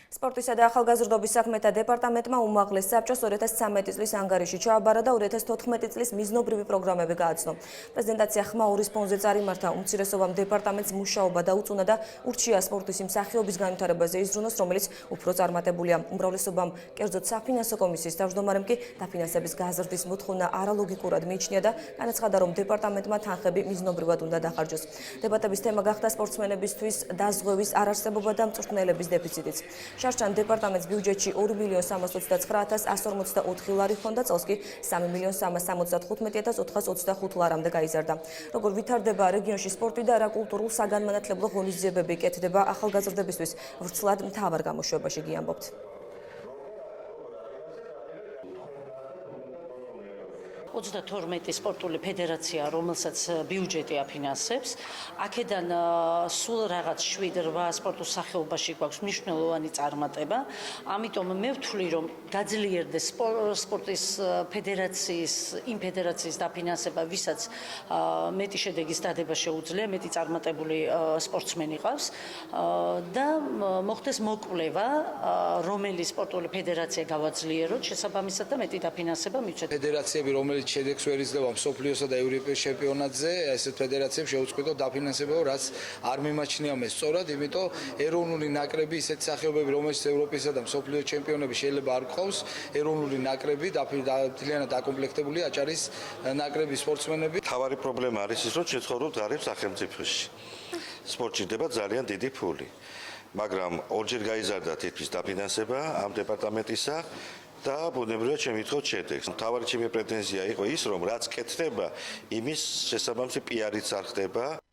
სპორტისა და ახალგაზრდობის საქმეთა დეპარტამენტმა უმაღლეს საბჭოს 2013 წლის ანგარიში ჩააბარა და 2014 წლის მიზნობრივი პროგრამები გააცნო. პრეზენტაცია ხმაურის ფონზე წარიმართა, უმცირესობამ დეპარტამენტს მუშაობა დაუწუნა და ურჩია სპორტის იმ სახეობის განვითარებაზე იზრუნოს, რომელიც უფრო წარმატებულია. უმრავლესობამ, კერძოდ საფინანსო კომისიის თავმჯდომარემ კი დაფინანსების გაზრდის მოთხოვნა არალოგიკურად მიიჩნია და განაცხადა, რომ დეპარტამენტმა თანხები მიზნობრივად უნდა დახარჯოს. დებატების თემა გახდა სპორტსმენებისთვის დაზღვევის არარსებობა და მწვრთნელების დეფიციტიც. შარშან დეპარტამენტს ბიუჯეტში 2.329.144 ლარი ჰქონდა, წელს კი 3.375.425 ლარამდე გაიზარდა. როგორ ვითარდება რეგიონში სპორტი და რა კულტურულ საგანმანათლებლო ღონისძიებები კეთდება ახალგაზრდებისთვის, ვრცლად მთავარ გამოშვებაში გიამბობთ. 32 სპორტული ფედერაცია, რომელსაც ბიუჯეტი აფინანსებს, აქედან სულ რაღაც 7-8 სპორტულ სახეობაში გვაქვს მნიშვნელოვანი წარმატება. ამიტომ მე ვთვლი, რომ გაძლიერდეს სპორტის ფედერაციის, იმ ფედერაციის დაფინანსება, ვისაც მეტი შედეგის დადება შეუძლია, მეტი წარმატებული სპორტსმენი ყავს და მოხდეს მოკვლევა, რომელი სპორტული ფედერაცია გავაძლიეროთ, შესაბამისად და მეტი დაფინანსება მივცეთ. ფედერაციები, რომელიც შედეგს ვერ იძლევა მსოფლიოსა და ევროპის ჩემპიონატზე, ესეთ ფედერაციებს შეუწყვეტო დაფინანსებაო, რაც არ მიმაჩნია მე სწორად, იმიტომ ეროვნული ნაკრები, ისეთ სახეობები, რომელიც ევროპისა და მსოფლიოს ჩემპიონები შეიძლება არ გყავს, ეროვნული ნაკრები ძალიან დაკომპლექტებულია, აჭარის ნაკრების სპორტსმენები. თავარი პრობლემა არის ის, რომ შეცხოვრობთ გარემო სახელმწიფოში. სპორტში დება ძალიან დიდი ფული, მაგრამ ორჯერ გაიზარდა თითქმის დაფინანსება ამ დეპარტამენტისა. და ბუნებრივად შემიძლია შედეგს. მთავარი ჩემი პრეტენზია იყო ის, რომ რაც კეთდება, იმის შესაბამისი პიარიც არ ხდება.